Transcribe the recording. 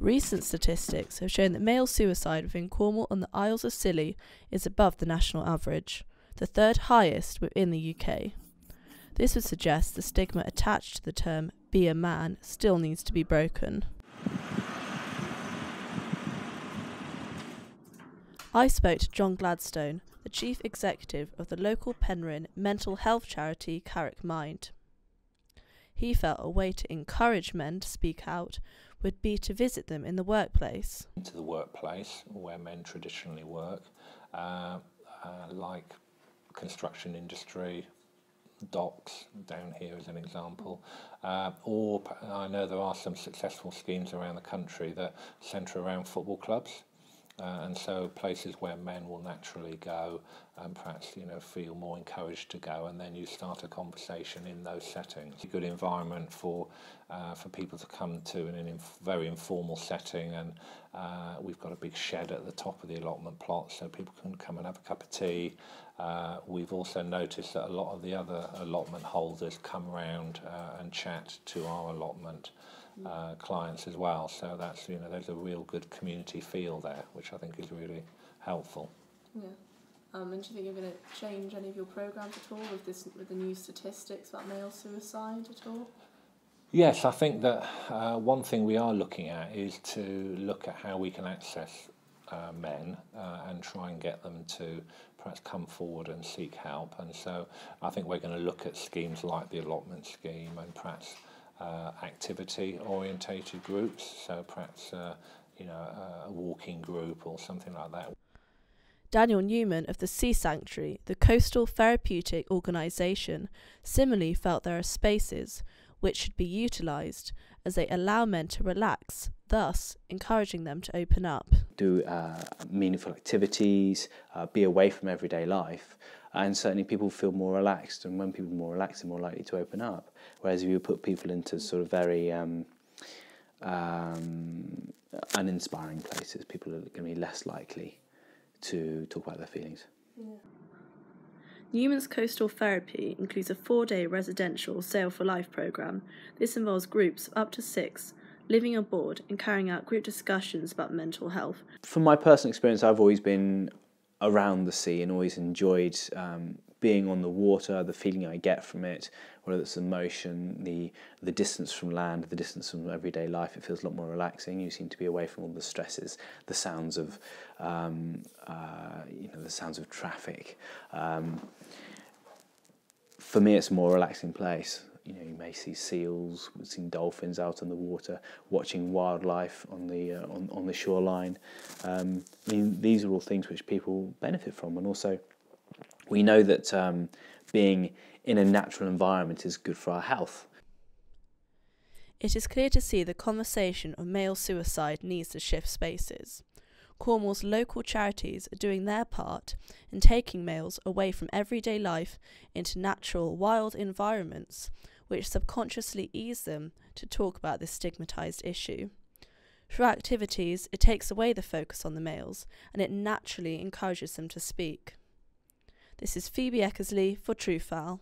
Recent statistics have shown that male suicide within Cornwall and the Isles of Scilly is above the national average, the third highest within the UK. This would suggest the stigma attached to the term "be a man" still needs to be broken. I spoke to John Gladstone, the chief executive of the local Penryn mental health charity Carrick Mind. He felt a way to encourage men to speak out would be to visit them in the workplace. To the workplace where men traditionally work, like construction industry, docks down here as an example, or I know there are some successful schemes around the country that centre around football clubs. And so places where men will naturally go and perhaps feel more encouraged to go, and then you start a conversation in those settings. A good environment for people to come to in a very informal setting, and we've got a big shed at the top of the allotment plot so people can come and have a cup of tea. We've also noticed that a lot of the other allotment holders come around and chat to our allotment clients as well, so that's there's a real good community feel there, which I think is really helpful. Yeah. And do you think you're going to change any of your programmes at all with the new statistics about male suicide at all? Yes, I think that one thing we are looking at is to look at how we can access men and try and get them to perhaps come forward and seek help. And so I think we're going to look at schemes like the allotment scheme and perhaps activity-orientated groups, so perhaps a walking group or something like that. Daniel Newman of the Sea Sanctuary, the coastal therapeutic organisation, similarly felt there are spaces which should be utilised as they allow men to relax, thus encouraging them to open up. Do meaningful activities, be away from everyday life, and certainly people feel more relaxed, and when people are more relaxed, they're more likely to open up. Whereas if you put people into sort of very uninspiring places, people are going to be less likely to talk about their feelings. Yeah. Newman's Coastal Therapy includes a 4-day residential Sail for Life programme. This involves groups of up to 6 living aboard and carrying out group discussions about mental health. From my personal experience, I've always been around the sea and always enjoyed being on the water, the feeling I get from it, whether it's the motion, the distance from land, the distance from everyday life. It feels a lot more relaxing. You seem to be away from all the stresses, the sounds of the sounds of traffic. For me, it's a more relaxing place. You may see seals, we've seen dolphins out on the water, watching wildlife on the shoreline. These are all things which people benefit from, and also we know that being in a natural environment is good for our health. It is clear to see the conversation of male suicide needs to shift spaces. Cornwall's local charities are doing their part in taking males away from everyday life into natural, wild environments, which subconsciously ease them to talk about this stigmatised issue. Through activities, it takes away the focus on the males, and it naturally encourages them to speak. This is Phoebe Eckersley for True Foul.